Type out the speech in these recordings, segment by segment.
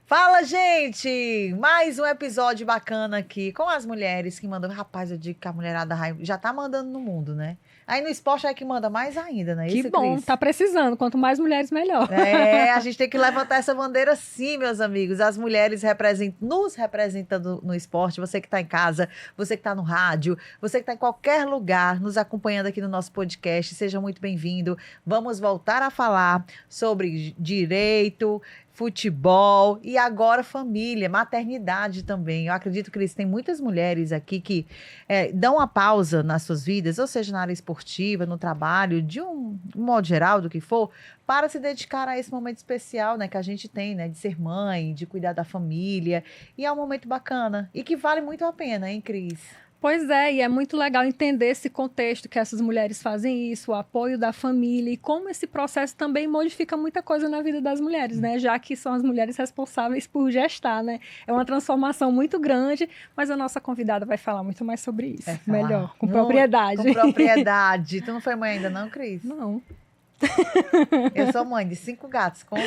Fala, gente! Mais um episódio bacana aqui com as mulheres que mandam. Rapaz, eu digo que a mulherada já tá mandando no mundo, né? Aí no esporte é que manda mais ainda, né? Que Isso, bom, Cris? tá precisando. Quanto mais mulheres, melhor. A gente tem que levantar essa bandeira sim, meus amigos. As mulheres nos representando no esporte. Você que está em casa, você que está no rádio, você que está em qualquer lugar nos acompanhando aqui no nosso podcast, seja muito bem-vindo. Vamos voltar a falar sobre direito, futebol e agora família, maternidade também. Eu acredito, Cris, tem muitas mulheres aqui que dão uma pausa nas suas vidas, ou seja, na área esportiva, no trabalho, de um modo geral, do que for, para se dedicar a esse momento especial, né, que a gente tem, né, de ser mãe, de cuidar da família. E é um momento bacana e que vale muito a pena, hein, Cris? Pois é, e é muito legal entender esse contexto que essas mulheres fazem isso, o apoio da família e como esse processo também modifica muita coisa na vida das mulheres, né? Já que são as mulheres responsáveis por gestar, né? É uma transformação muito grande, mas a nossa convidada vai falar muito mais sobre isso. Melhor, com propriedade. Com propriedade. Tu não foi mãe ainda não, Cris? Não. Eu sou mãe de 5 gatos, conta?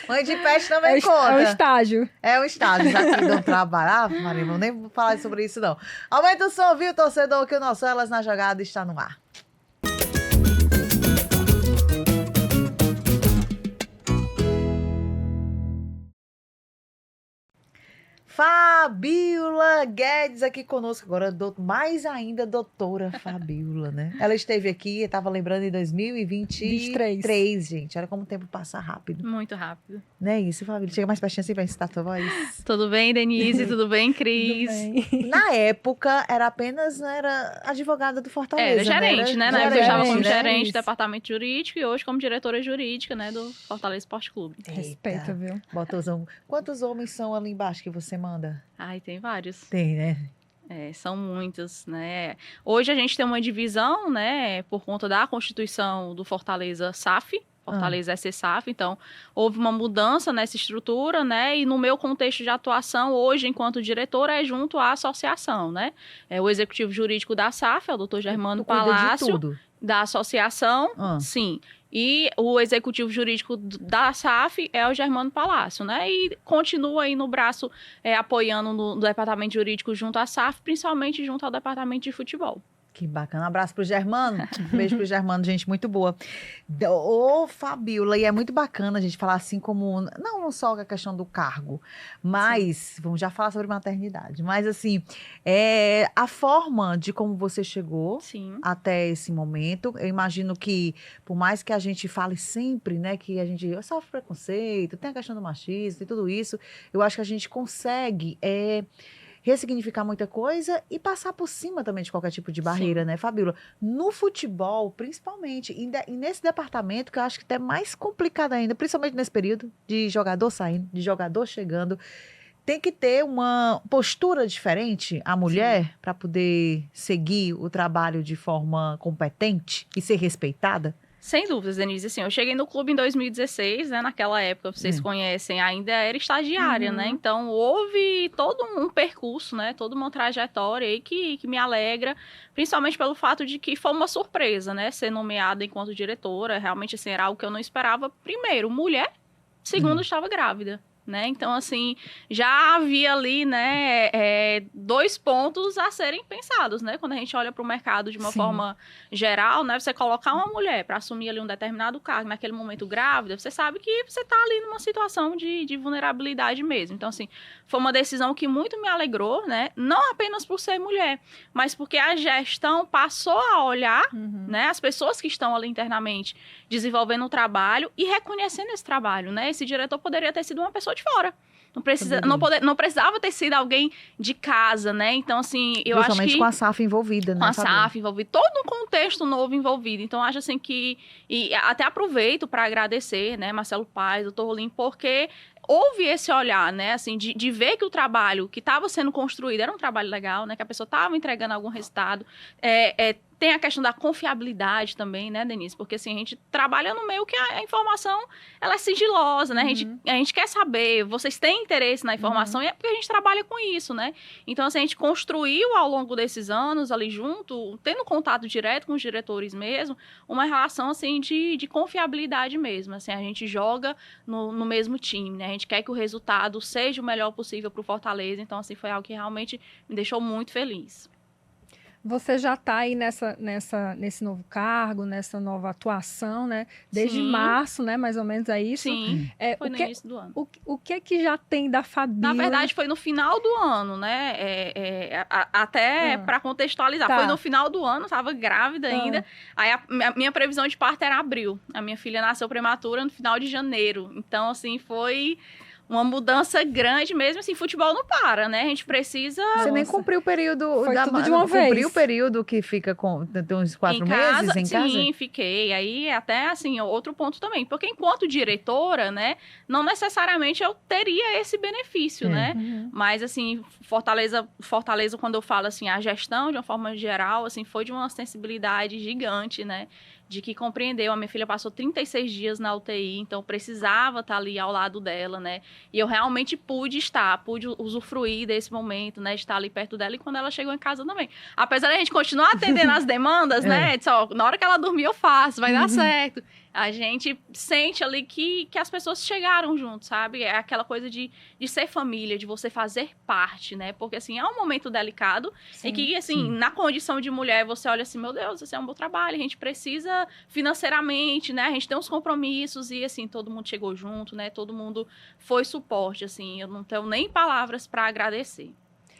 Mãe de pet também conta. É um estágio. É um estágio, já que deu trabalho. Ah, Maria, vamos nem falar sobre isso, não. Aumenta o som, viu, torcedor, que o nosso Elas na Jogada está no ar. Fabíola Guedes aqui conosco agora, mais ainda doutora Fabíola, né? Ela esteve aqui, estava lembrando, em 2023, gente. Olha como o tempo passa rápido. Muito rápido. Não é isso, Fabíola? Chega mais pertinho assim para incitar a tua voz. Tudo bem, Denise? Tudo bem, Cris? Tudo bem. Na época, era advogada do Fortaleza. Era gerente, né? Na época eu estava como né? gerente Isso. do departamento jurídico e hoje como diretora jurídica, né, do Fortaleza Esporte Clube. Respeita, viu? Botãozão. Quantos homens são ali embaixo que você manda? Ai, tem vários. Tem, né? São muitos, né? Hoje a gente tem uma divisão, né, por conta da constituição do Fortaleza SAF, Fortaleza SC SAF, então houve uma mudança nessa estrutura, né, e no meu contexto de atuação hoje, enquanto diretora, é junto à associação, né, o executivo jurídico da SAF, é o doutor Germano Palácio, De tudo. da associação, sim, e o executivo jurídico da SAF é o Germano Palácio, né? E continua aí no braço apoiando no departamento jurídico junto à SAF, principalmente junto ao departamento de futebol. Que bacana. Um abraço pro Germano. Um beijo pro Germano, gente, muito boa. Ô, Fabíola, e é muito bacana a gente falar assim como, não só a questão do cargo, mas, sim, vamos já falar sobre maternidade, mas assim, a forma de como você chegou, sim, até esse momento, eu imagino que, por mais que a gente fale sempre, né, que a gente sofre preconceito, tem a questão do machismo e tudo isso, eu acho que a gente consegue ressignificar muita coisa e passar por cima também de qualquer tipo de barreira, sim, né, Fabíola? No futebol, principalmente, e nesse departamento, que eu acho que até mais complicado ainda, principalmente nesse período de jogador saindo, de jogador chegando, tem que ter uma postura diferente, a mulher, para poder seguir o trabalho de forma competente e ser respeitada? Sem dúvidas, Denise. Assim, eu cheguei no clube em 2016, né? Naquela época, vocês conhecem, ainda era estagiária, né? Então, houve todo um percurso, né? Toda uma trajetória aí que me alegra, principalmente pelo fato de que foi uma surpresa, né? Ser nomeada enquanto diretora. Realmente, assim, era algo que eu não esperava. Primeiro, mulher. Segundo, estava grávida. Né? Então, assim, já havia ali, né, 2 pontos a serem pensados, né? Quando a gente olha para o mercado de uma forma geral, né? Você colocar uma mulher para assumir ali um determinado cargo, naquele momento grávida, você sabe que você está ali numa situação de vulnerabilidade mesmo. Então, assim, foi uma decisão que muito me alegrou, né? Não apenas por ser mulher, mas porque a gestão passou a olhar, né, as pessoas que estão ali internamente desenvolvendo o trabalho e reconhecendo esse trabalho, né? Esse diretor poderia ter sido uma pessoa de fora. Não precisava ter sido alguém de casa, né? Então, assim, eu acho que... Principalmente com a SAF envolvida, né? Com a SAF envolvida, todo um contexto novo envolvido. Então, acho assim que... E até aproveito para agradecer, né, Marcelo Paes, doutor Rolim, porque houve esse olhar, né, assim, de ver que o trabalho que estava sendo construído era um trabalho legal, né, que a pessoa estava entregando algum resultado, tem a questão da confiabilidade também, né, Denise? Porque, assim, a gente trabalha no meio que a informação, ela é sigilosa, né? A gente quer saber, vocês têm interesse na informação, e é porque a gente trabalha com isso, né? Então, assim, a gente construiu ao longo desses anos, ali junto, tendo contato direto com os diretores mesmo, uma relação, assim, de confiabilidade mesmo. Assim, a gente joga no mesmo time, né? A gente quer que o resultado seja o melhor possível para o Fortaleza. Então, assim, foi algo que realmente me deixou muito feliz. Você já está aí nesse novo cargo, nessa nova atuação, né? Desde março, né? Mais ou menos é isso? Sim, foi no início do ano. O que é que já tem da Fabíola? Na verdade, foi no final do ano, né? Até para contextualizar. Tá. Foi no final do ano, estava grávida ainda. Aí a minha previsão de parto era abril. A minha filha nasceu prematura no final de janeiro. Então, assim, foi uma mudança grande mesmo, assim, futebol não para, né? A gente precisa... Você nem cumpriu o período... Foi tudo de uma vez. Cumpriu o período que fica com uns 4 meses em casa? Sim, fiquei. Aí, até, assim, outro ponto também. Porque enquanto diretora, né, não necessariamente eu teria esse benefício, né? Mas, assim, Fortaleza, quando eu falo, assim, a gestão, de uma forma geral, assim, foi de uma sensibilidade gigante, né? De que compreendeu, a minha filha passou 36 dias na UTI, então eu precisava estar ali ao lado dela, né? E eu realmente pude usufruir desse momento, né? De estar ali perto dela, e quando ela chegou em casa também. Apesar de a gente continuar atendendo as demandas, né? Só, na hora que ela dormir eu faço, vai dar certo. A gente sente ali que as pessoas chegaram junto, sabe? É aquela coisa de ser família, de você fazer parte, né? Porque, assim, é um momento delicado, sim, e que, assim, na condição de mulher, você olha assim, meu Deus, esse é um bom trabalho, a gente precisa financeiramente, né? A gente tem uns compromissos e, assim, todo mundo chegou junto, né? Todo mundo foi suporte, assim, eu não tenho nem palavras para agradecer.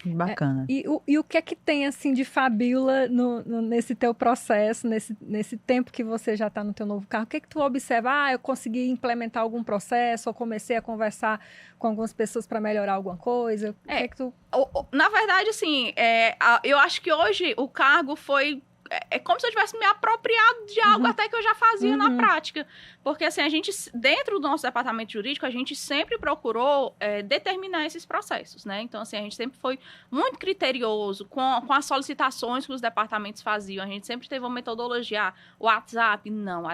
Bacana. E o que é que tem, assim, de Fabíola nesse teu processo, nesse tempo que você já está no teu novo cargo? O que é que tu observa? Eu consegui implementar algum processo, ou comecei a conversar com algumas pessoas para melhorar alguma coisa? O que é que tu... Na verdade, assim, eu acho que hoje o cargo foi... É como se eu tivesse me apropriado de algo até que eu já fazia na prática. Porque, assim, a gente, dentro do nosso departamento jurídico, a gente sempre procurou determinar esses processos, né? Então, assim, a gente sempre foi muito criterioso com as solicitações que os departamentos faziam. A gente sempre teve uma metodologia. WhatsApp não,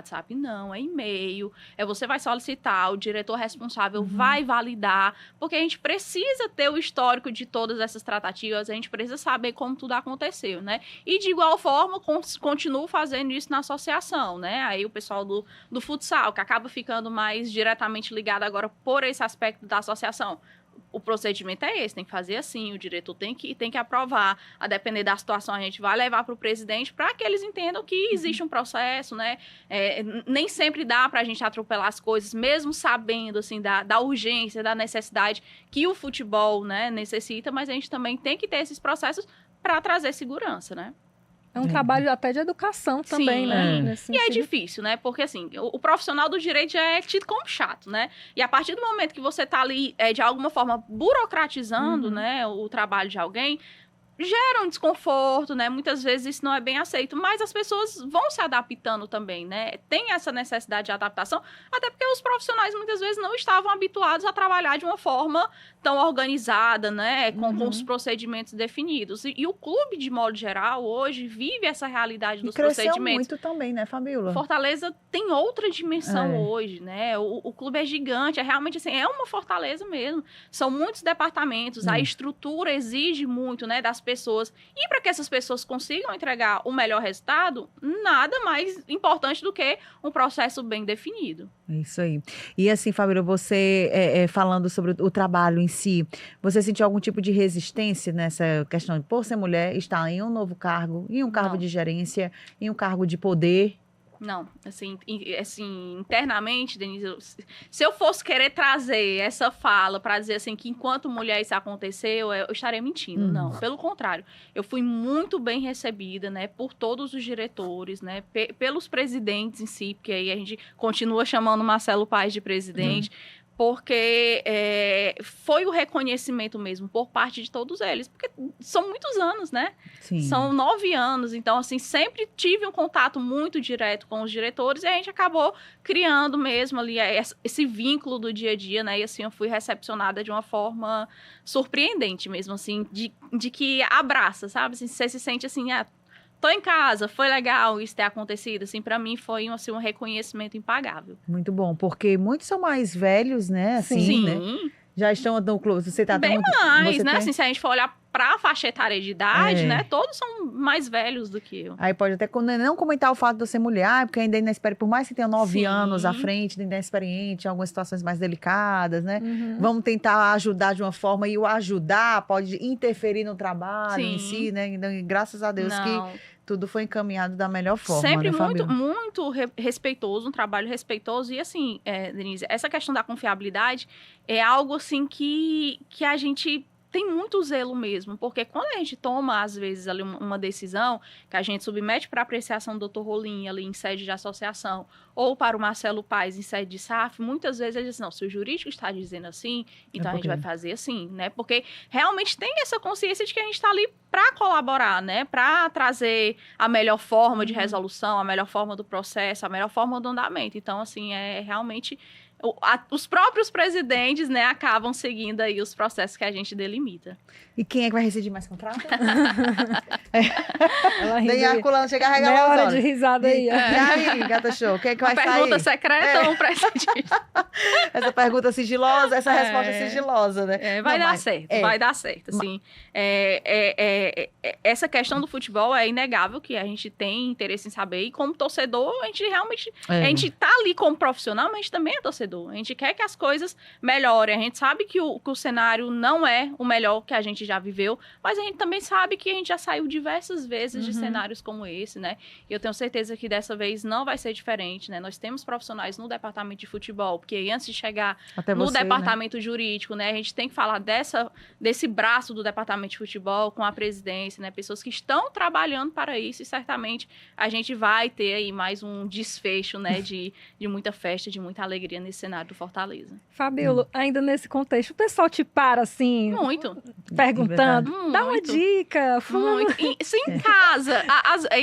é e-mail. Você vai solicitar, o diretor responsável vai validar, porque a gente precisa ter o histórico de todas essas tratativas, a gente precisa saber como tudo aconteceu, né? E, de igual forma, continuo fazendo isso na associação, né? Aí o pessoal do futsal, que acaba ficando mais diretamente ligado agora por esse aspecto da associação. O procedimento é esse, tem que fazer assim, o diretor tem que aprovar, a depender da situação a gente vai levar para o presidente para que eles entendam que existe um processo, né? Nem sempre dá para a gente atropelar as coisas, mesmo sabendo, assim, da urgência, da necessidade que o futebol, né, necessita, mas a gente também tem que ter esses processos para trazer segurança, né? É um trabalho até de educação também, né? E é difícil, né? Porque, assim, o profissional do direito já é tido como chato, né? E a partir do momento que você tá ali, de alguma forma, burocratizando, né, o trabalho de alguém, gera um desconforto, né? Muitas vezes isso não é bem aceito, mas as pessoas vão se adaptando também, né? Tem essa necessidade de adaptação, até porque os profissionais muitas vezes não estavam habituados a trabalhar de uma forma tão organizada, né? Com os procedimentos definidos. E o clube, de modo geral, hoje vive essa realidade dos procedimentos. Cresceu muito também, né, Fabíola? Fortaleza tem outra dimensão hoje, né? O clube é gigante, é realmente assim, é uma fortaleza mesmo. São muitos departamentos, a estrutura exige muito, né, das pessoas. E para que essas pessoas consigam entregar o melhor resultado, nada mais importante do que um processo bem definido. Isso aí. E assim, Fabíola, você falando sobre o trabalho em si, você sentiu algum tipo de resistência nessa questão de, por ser mulher, estar em um novo cargo, em um cargo de gerência, em um cargo de poder? Não, assim, internamente, Denise, se eu fosse querer trazer essa fala para dizer assim que enquanto mulher isso aconteceu, eu estaria mentindo. Não, pelo contrário, eu fui muito bem recebida, né, por todos os diretores, né, pelos presidentes em si, porque aí a gente continua chamando Marcelo Paes de presidente, porque foi o reconhecimento mesmo por parte de todos eles, porque são muitos anos, né? Sim. São 9 anos, então, assim, sempre tive um contato muito direto com os diretores e a gente acabou criando mesmo ali esse vínculo do dia a dia, né? E, assim, eu fui recepcionada de uma forma surpreendente mesmo, assim, de que abraça, sabe? Assim, você se sente, assim, tô em casa, foi legal isso ter acontecido, assim, pra mim foi assim, um reconhecimento impagável. Muito bom, porque muitos são mais velhos, né? Assim, Sim. né? Já estão no clube. Você tá Bem tão, mais, você né? tem... Assim, se a gente for olhar pra faixa etária de idade, É. né? Todos são mais velhos do que eu. Aí pode até não comentar o fato de eu ser mulher, porque ainda é inexperiente, por mais que tenha 9 Sim. anos à frente, ainda é inexperiente em algumas situações mais delicadas, né? Uhum. Vamos tentar ajudar de uma forma, e o ajudar pode interferir no trabalho em Sim. si, né? Então, graças a Deus que Não. tudo foi encaminhado da melhor forma, Sempre né, muito, Fabiola? muito respeitoso, um trabalho respeitoso. E assim, Denise, essa questão da confiabilidade é algo assim que a gente tem muito zelo mesmo, porque quando a gente toma, às vezes, ali uma decisão que a gente submete para apreciação do Dr. Rolim ali em sede de associação, ou para o Marcelo Paes em sede de SAF, muitas vezes eles dizem, não, se o jurídico está dizendo assim, então a gente vai fazer assim, né? Porque realmente tem essa consciência de que a gente está ali para colaborar, né? Para trazer a melhor forma de resolução, a melhor forma do processo, a melhor forma do andamento. Então, assim, é realmente... Os próprios presidentes, né, acabam seguindo aí os processos que a gente delimita. E quem é que vai rescindir mais contrato? Ela rindo. Nem a culana chega a Meia regalar os hora olhos. de risada aí. E aí, gata show, quem é que vai Uma sair? pergunta secreta ou um precedente? Essa pergunta sigilosa, essa resposta É. sigilosa, né? Vai Não, dar mas- certo, é. vai dar certo, assim. Essa questão do futebol é inegável que a gente tem interesse em saber, e como torcedor, a gente realmente, É. a gente tá ali como profissional, mas a gente também é torcedor, a gente quer que as coisas melhorem, a gente sabe que o cenário não é o melhor que a gente já viveu, mas a gente também sabe que a gente já saiu diversas vezes de cenários como esse, né? E eu tenho certeza que dessa vez não vai ser diferente, né? Nós temos profissionais no departamento de futebol, porque antes de chegar Até no você, né? departamento jurídico, né? A gente tem que falar desse braço do departamento de futebol com a presidência, né? Pessoas que estão trabalhando para isso, e certamente a gente vai ter aí mais um desfecho, né? De muita festa, de muita alegria nesse cenário do Fortaleza. Fabiola, ainda nesse contexto, o pessoal te para assim, Muito, perguntando, Muito. dá uma dica, fulano. muito. Isso em casa.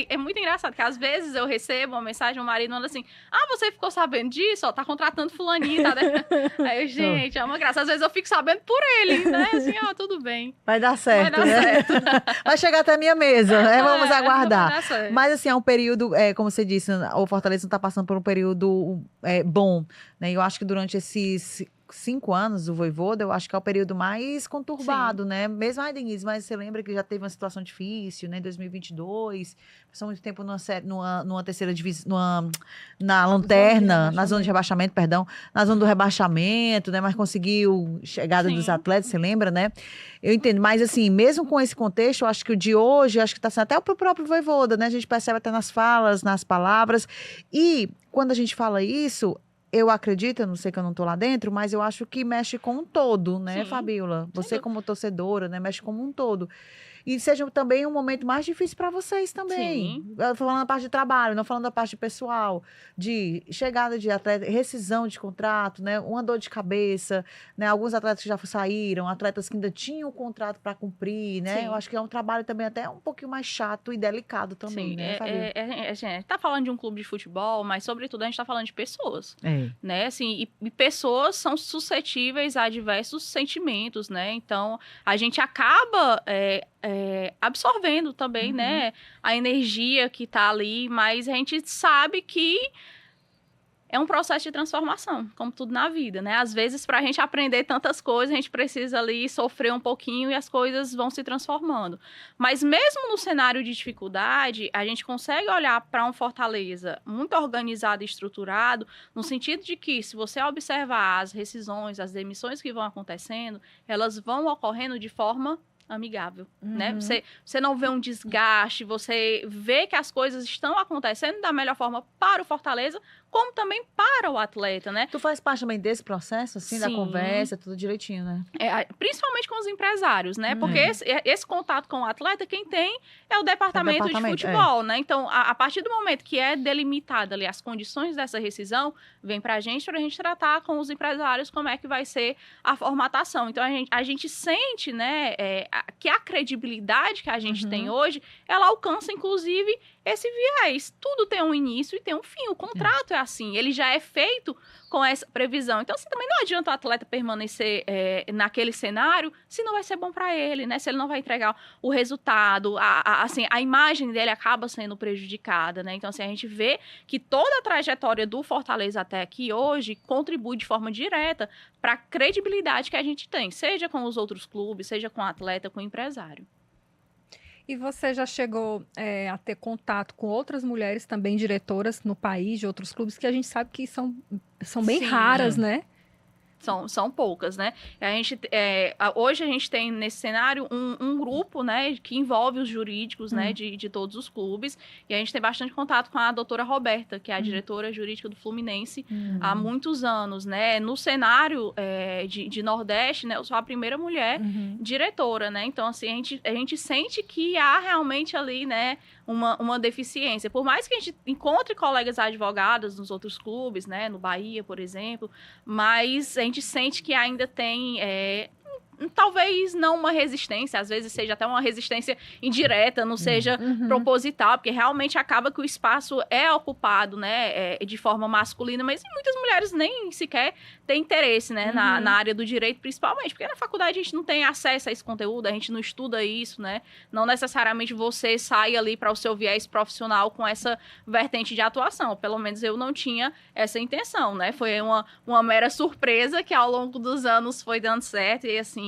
É muito engraçado, que às vezes eu recebo uma mensagem, meu marido manda assim, você ficou sabendo disso? Ó, tá contratando fulaninho, tá? Aí eu, gente, é uma graça. Às vezes eu fico sabendo por ele, né? Assim, tudo bem. Vai dar certo, Vai dar né? certo. Vai chegar até a minha mesa, né? Vamos aguardar. Vai dar certo. Mas, assim, é um período, como você disse, o Fortaleza não está passando por um período bom, né? Eu acho que durante esses 5 anos do Vojvoda, eu acho que é o período mais conturbado, né? Mesmo a Denise, mas você lembra que já teve uma situação difícil, né? Em 2022, passou muito tempo numa terceira divisão, na lanterna, na zona de rebaixamento, perdão, na zona do rebaixamento, né? Mas conseguiu chegada dos atletas, você lembra, né? Eu entendo, mas assim, mesmo com esse contexto, eu acho que o de hoje, eu acho que está sendo até pro próprio Vojvoda, né? A gente percebe até nas falas, nas palavras, e quando a gente fala isso, eu acredito, eu não sei que eu não tô lá dentro, mas eu acho que mexe com um todo, né, Sim. Fabiola? Você como torcedora, né, mexe como um todo. E seja também um momento mais difícil para vocês também. Sim. Eu tô falando da parte de trabalho, não falando da parte pessoal, de chegada de atleta, rescisão de contrato, né, uma dor de cabeça, né, alguns atletas que já saíram, atletas que ainda tinham o contrato para cumprir, né? Sim. Eu acho que é um trabalho também até um pouquinho mais chato e delicado também, Sim, né, Fabiola? a gente tá falando de um clube de futebol, mas sobretudo a gente tá falando de pessoas, É. né, assim, e pessoas são suscetíveis a diversos sentimentos, né, então a gente acaba absorvendo também, né, a energia que tá ali, mas a gente sabe que é um processo de transformação, como tudo na vida, né? Às vezes, para a gente aprender tantas coisas, a gente precisa ali sofrer um pouquinho e as coisas vão se transformando. Mas mesmo no cenário de dificuldade, a gente consegue olhar para um Fortaleza muito organizado e estruturado, no sentido de que, se você observar as rescisões, as demissões que vão acontecendo, elas vão ocorrendo de forma amigável, né? Você não vê um desgaste, você vê que as coisas estão acontecendo da melhor forma para o Fortaleza, como também para o atleta, né? Tu faz parte também desse processo, assim, da Sim. conversa, tudo direitinho, né? Principalmente com os empresários, né? Porque esse contato com o atleta, quem tem é o departamento de futebol, né? Então, a partir do momento que é delimitada ali as condições dessa rescisão, vem pra gente tratar com os empresários como é que vai ser a formatação. Então, a gente sente, né, que a credibilidade que a gente tem hoje, ela alcança, inclusive, esse viés. Tudo tem um início e tem um fim. O contrato é assim, ele já é feito com essa previsão. Então, assim, também não adianta o atleta permanecer naquele cenário se não vai ser bom para ele, né? Se ele não vai entregar o resultado, assim, a imagem dele acaba sendo prejudicada, né? Então, assim, a gente vê que toda a trajetória do Fortaleza até aqui hoje contribui de forma direta para a credibilidade que a gente tem, seja com os outros clubes, seja com o atleta, com o empresário. E você já chegou a ter contato com outras mulheres também diretoras no país, de outros clubes, que a gente sabe que são bem raras, né? São poucas, né? Hoje a gente tem nesse cenário um grupo, né, que envolve os jurídicos, né, de todos os clubes, e a gente tem bastante contato com a doutora Roberta, que é a diretora jurídica do Fluminense há muitos anos, né? No cenário de Nordeste, né, eu sou a primeira mulher diretora, né? Então, assim, a gente sente que há realmente ali, né, uma deficiência. Por mais que a gente encontre colegas advogadas nos outros clubes, né, no Bahia, por exemplo, mas a gente sente que ainda tem talvez não uma resistência, às vezes seja até uma resistência indireta, não seja proposital, porque realmente acaba que o espaço é ocupado, né, de forma masculina, mas muitas mulheres nem sequer têm interesse, né, na área do direito, principalmente, porque na faculdade a gente não tem acesso a esse conteúdo, a gente não estuda isso, né, não necessariamente você sai ali para o seu viés profissional com essa vertente de atuação, pelo menos eu não tinha essa intenção, né, foi uma mera surpresa que ao longo dos anos foi dando certo e, assim,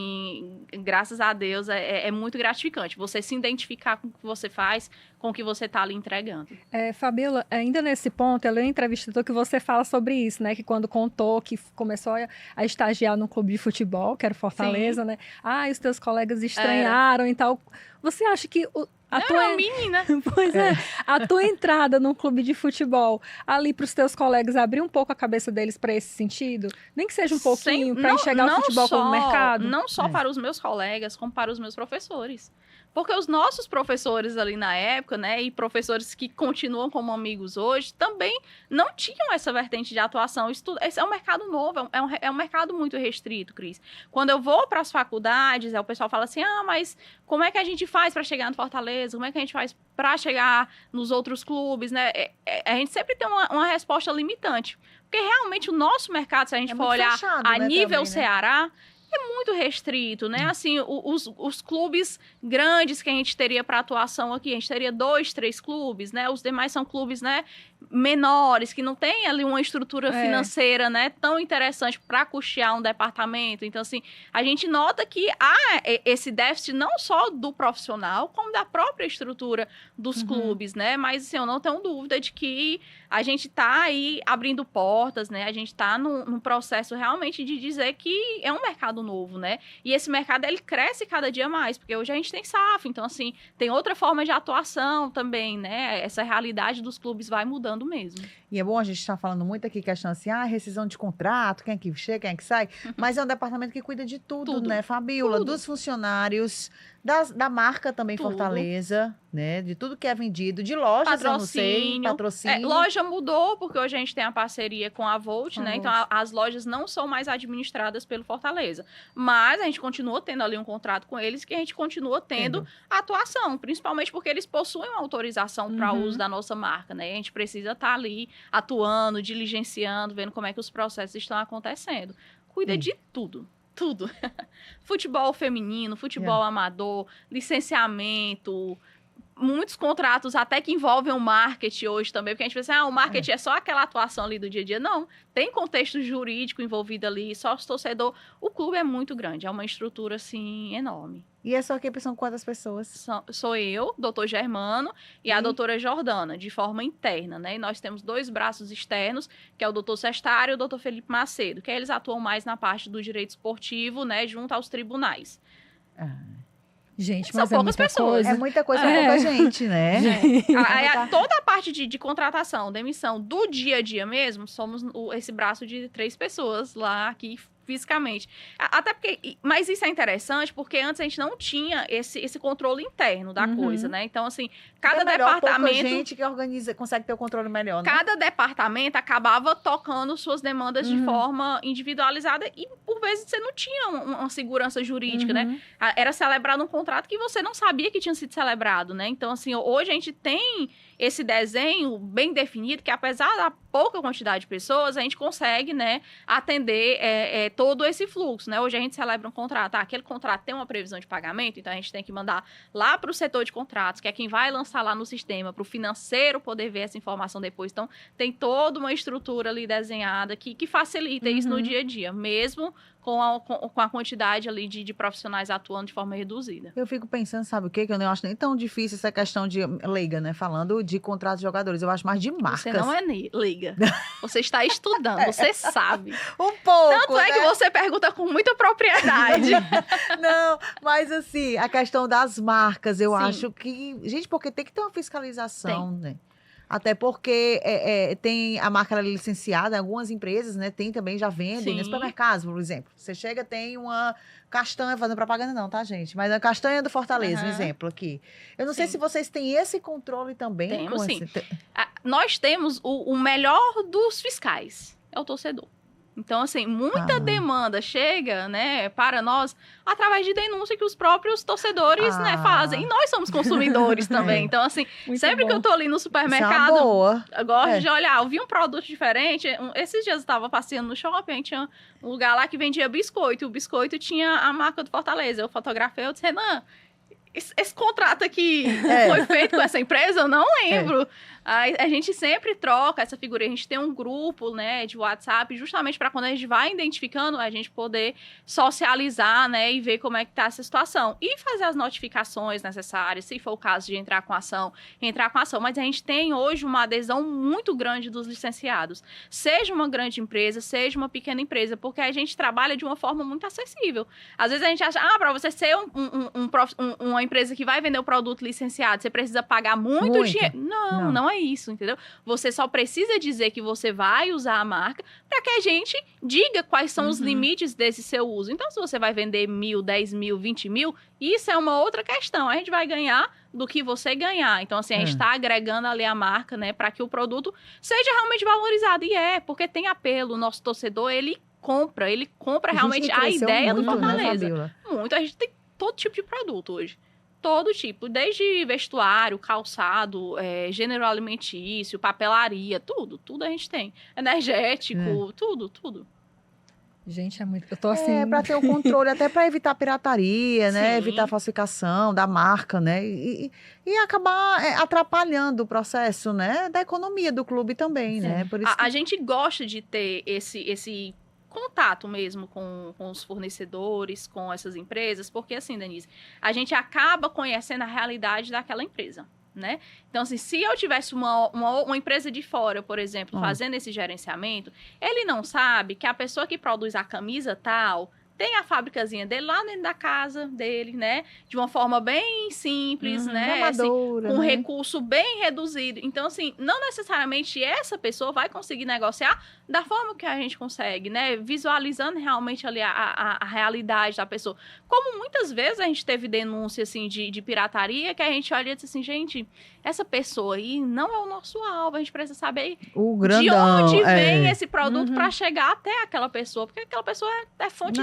graças a Deus, é muito gratificante você se identificar com o que você faz, com o que você está ali entregando. Fabíola, ainda nesse ponto, eu li uma entrevista que você fala sobre isso, né? Que quando contou que começou a estagiar num clube de futebol, que era Fortaleza, né? Os teus colegas estranharam e tal. Você acha que a tua menina. Pois a tua entrada num clube de futebol ali para os teus colegas abrir um pouco a cabeça deles para esse sentido? Nem que seja um pouquinho para enxergar o futebol como mercado? Não só para os meus colegas, como para os meus professores. Porque os nossos professores ali na época, né, e professores que continuam como amigos hoje, também não tinham essa vertente de atuação. Esse é um mercado novo, é um mercado muito restrito, Cris. Quando eu vou para as faculdades, o pessoal fala assim, mas como é que a gente faz para chegar no Fortaleza? Como é que a gente faz para chegar nos outros clubes, né? A gente sempre tem uma resposta limitante. Porque realmente o nosso mercado, se a gente for olhar fechado, a né, nível também, Ceará, é muito restrito, né? Assim, os clubes grandes que a gente teria para atuação aqui, a gente teria 2, 3 clubes, né? Os demais são clubes, né, menores, que não tem ali uma estrutura financeira, né, tão interessante para custear um departamento. Então, assim, a gente nota que há esse déficit não só do profissional, como da própria estrutura dos clubes, né? Mas, assim, eu não tenho dúvida de que a gente está aí abrindo portas, né? A gente está num processo realmente de dizer que é um mercado novo, né? E esse mercado, ele cresce cada dia mais, porque hoje a gente tem SAF, então, assim, tem outra forma de atuação também, né? Essa realidade dos clubes vai mudando mesmo. E é bom, a gente estar falando muito aqui, questão assim, rescisão de contrato, quem é que chega, quem é que sai, mas é um departamento que cuida de tudo. Né, Fabíola? Tudo. Dos funcionários, da marca também Tudo. Fortaleza, né? De tudo que é vendido, de lojas, eu não sei, patrocínio. Loja mudou, porque hoje a gente tem a parceria com a Volt, né? Então, as lojas não são mais administradas pelo Fortaleza. Mas a gente continua tendo ali um contrato com eles, que a gente continua tendo atuação, principalmente porque eles possuem uma autorização para uso da nossa marca, né? E a gente precisa estar ali atuando, diligenciando, vendo como é que os processos estão acontecendo. Cuida de tudo. Tudo. Futebol feminino, futebol amador, licenciamento, muitos contratos até que envolvem o marketing hoje também, porque a gente pensa, o marketing é só aquela atuação ali do dia a dia. Não, tem contexto jurídico envolvido ali, sócio-torcedor. O clube é muito grande, é uma estrutura, assim, enorme. E essa equipe são quantas pessoas? Sou eu, doutor Germano, e a doutora Jordana, de forma interna, né? E nós temos 2 braços externos, que é o doutor Sestário e o doutor Felipe Macedo, que eles atuam mais na parte do direito esportivo, né? Junto aos tribunais. Gente, são mas poucas pessoas. Coisa. É muita coisa pra pouca gente, né? Toda a parte de contratação, demissão do dia a dia mesmo, somos esse braço de 3 pessoas lá que fisicamente. Até porque... Mas isso é interessante, porque antes a gente não tinha esse controle interno da coisa, né? Então, assim, cada departamento... Pouca gente que organiza, consegue ter o controle melhor, né? Cada departamento acabava tocando suas demandas de forma individualizada e, por vezes, você não tinha uma segurança jurídica, né? Era celebrado um contrato que você não sabia que tinha sido celebrado, né? Então, assim, hoje a gente tem esse desenho bem definido, que apesar da pouca quantidade de pessoas, a gente consegue, né, atender todo esse fluxo, né? Hoje a gente celebra um contrato, aquele contrato tem uma previsão de pagamento, então a gente tem que mandar lá para o setor de contratos, que é quem vai lançar lá no sistema, para o financeiro poder ver essa informação depois. Então, tem toda uma estrutura ali desenhada que facilita isso no dia a dia, mesmo com a quantidade ali de profissionais atuando de forma reduzida. Eu fico pensando, sabe o quê? Que eu não acho nem tão difícil essa questão de leiga, né? Falando de contratos de jogadores. Eu acho mais de marcas. Você não é leiga. Você está estudando, você sabe. Um pouco, Tanto é que você pergunta com muita propriedade. Não, mas assim, a questão das marcas, eu acho que... Gente, porque tem que ter uma fiscalização, né? Até porque tem a marca licenciada, algumas empresas, né, tem também, já vendem, nos supermercados, por exemplo. Você chega, tem uma castanha, fazendo propaganda não, tá, gente? Mas a castanha do Fortaleza, um exemplo aqui. Eu não sei se vocês têm esse controle também. Temos, sim. Nós temos o melhor dos fiscais, é o torcedor. Então, assim, muita demanda chega, né, para nós através de denúncia que os próprios torcedores, né, fazem. E nós somos consumidores também. Então, assim, sempre que eu tô ali no supermercado, eu gosto de olhar. Eu vi um produto diferente. Esses dias eu estava passeando no shopping, tinha um lugar lá que vendia biscoito. O biscoito tinha a marca do Fortaleza. Eu fotografei, eu disse, Renan, esse contrato aqui foi feito com essa empresa? Eu não lembro. A gente sempre troca essa figurinha. A gente tem um grupo, né, de WhatsApp, justamente para quando a gente vai identificando, a gente poder socializar, né, e ver como é que tá essa situação. E fazer as notificações necessárias, se for o caso de entrar com ação. Mas a gente tem hoje uma adesão muito grande dos licenciados. Seja uma grande empresa, seja uma pequena empresa, porque a gente trabalha de uma forma muito acessível. Às vezes a gente acha, para você ser uma empresa que vai vender o produto licenciado, você precisa pagar muito dinheiro. Não é isso, entendeu? Você só precisa dizer que você vai usar a marca para que a gente diga quais são os limites desse seu uso. Então, se você vai vender 1.000, 10.000, 20.000, isso é uma outra questão. A gente vai ganhar do que você ganhar. Então, assim, a gente está agregando ali a marca, né, para que o produto seja realmente valorizado. E porque tem apelo. O nosso torcedor, ele compra realmente a ideia do Fortaleza. Né, muito. A gente tem todo tipo de produto hoje. Todo tipo, desde vestuário, calçado, gênero alimentício, papelaria, tudo a gente tem. Energético, tudo. Gente, é muito... Eu tô assim... para ter o controle, até para evitar pirataria, né? Evitar falsificação da marca, né? E acabar atrapalhando o processo, né? Da economia do clube também, né? Por isso a gente gosta de ter esse contato mesmo com os fornecedores, com essas empresas, porque assim, Denise, a gente acaba conhecendo a realidade daquela empresa, né? Então, assim, se eu tivesse uma empresa de fora, por exemplo, fazendo esse gerenciamento, ele não sabe que a pessoa que produz a camisa tal tem a fábricazinha dele lá dentro da casa dele, né? De uma forma bem simples, né? Amadora, assim, com né? recurso bem reduzido. Então, assim, não necessariamente essa pessoa vai conseguir negociar da forma que a gente consegue, né? Visualizando realmente ali a realidade da pessoa. Como muitas vezes a gente teve denúncia, assim, de pirataria, que a gente olha e diz assim, gente, essa pessoa aí não é o nosso alvo, a gente precisa saber de onde vem esse produto para chegar até aquela pessoa, porque aquela pessoa é fonte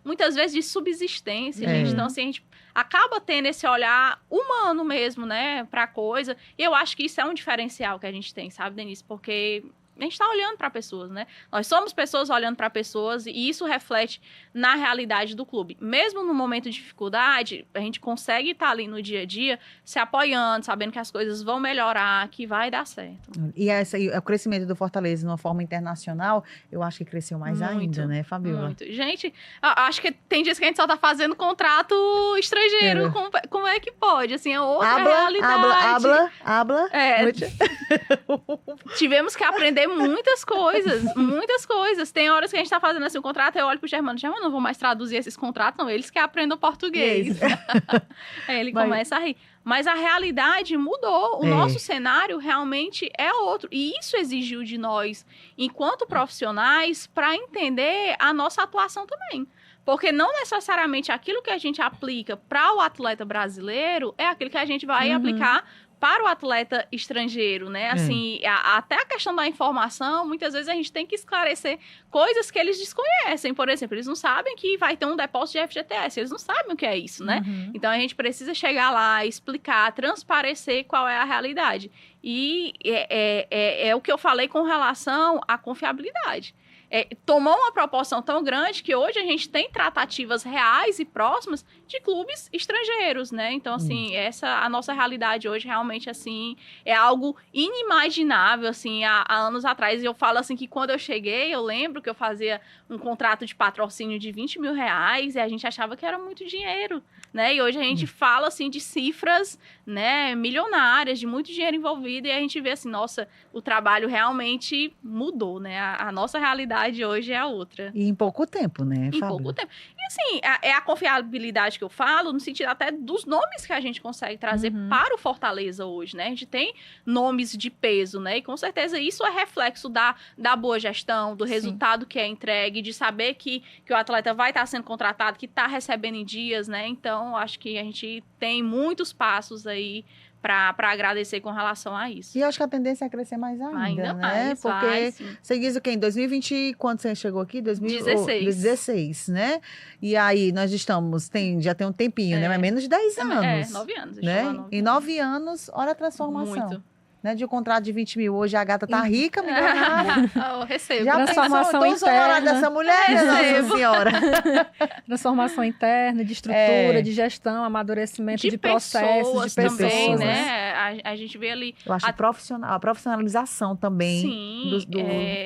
muitas vezes de subsistência, gente. Então, assim, a gente acaba tendo esse olhar humano mesmo, né, pra coisa. E eu acho que isso é um diferencial que a gente tem, sabe, Denise? Porque a gente está olhando para pessoas, né? Nós somos pessoas olhando para pessoas e isso reflete na realidade do clube. Mesmo no momento de dificuldade, a gente consegue estar ali no dia a dia se apoiando, sabendo que as coisas vão melhorar, que vai dar certo. E o crescimento do Fortaleza de uma forma internacional, eu acho que cresceu mais ainda, né, Fabiola? Muito. Gente, acho que tem dias que a gente só tá fazendo contrato estrangeiro. Como é que pode? Assim, é outra realidade. Habla. Tivemos que aprender entender muitas coisas, muitas coisas. Tem horas que a gente tá fazendo assim um contrato, eu olho pro Germano, não vou mais traduzir esses contratos, não, eles que aprendam português. Aí ele começa a rir. Mas a realidade mudou, o nosso cenário realmente é outro. E isso exigiu de nós, enquanto profissionais, para entender a nossa atuação também. Porque não necessariamente aquilo que a gente aplica para o atleta brasileiro é aquilo que a gente vai aplicar para o atleta estrangeiro, né? Assim, até a questão da informação, muitas vezes a gente tem que esclarecer coisas que eles desconhecem. Por exemplo, eles não sabem que vai ter um depósito de FGTS, eles não sabem o que é isso, né? Então, a gente precisa chegar lá, explicar, transparecer qual é a realidade. E é o que eu falei com relação à confiabilidade. Tomou uma proporção tão grande que hoje a gente tem tratativas reais e próximas de clubes estrangeiros, né? Então, assim, a nossa realidade hoje realmente, assim, é algo inimaginável, assim, há anos atrás. E eu falo, assim, que quando eu cheguei, eu lembro que eu fazia um contrato de patrocínio de 20 mil reais e a gente achava que era muito dinheiro, né? E hoje a gente fala, assim, de cifras, né, milionárias, de muito dinheiro envolvido, e a gente vê, assim, nossa, o trabalho realmente mudou, né? A nossa realidade hoje é a outra. E em pouco tempo, né, Em pouco tempo. E assim, é a confiabilidade que eu falo, no sentido até dos nomes que a gente consegue trazer para o Fortaleza hoje, né? A gente tem nomes de peso, né? E com certeza isso é reflexo da boa gestão, do resultado que é entregue, de saber que o atleta vai estar sendo contratado, que está recebendo em dias, né? Então, acho que a gente tem muitos passos aí para agradecer com relação a isso. E acho que a tendência é crescer mais ainda, né? Mais, porque você diz o quê? Em 2020, quando você chegou aqui? 2016, né? E aí, nós estamos, já tem um tempinho, né? Mas menos de 10 anos. 9 anos. Né? Em 9 anos, olha a transformação. Muito. Né, de um contrato de 20 mil. Hoje a gata tá rica, milionária. Eu recebo. Já transformação pensou, interna dessa mulher, nossa senhora. Transformação interna, de estrutura, de gestão, amadurecimento de processos, de pessoas. Também, né? A gente vê ali... Eu acho a profissionalização também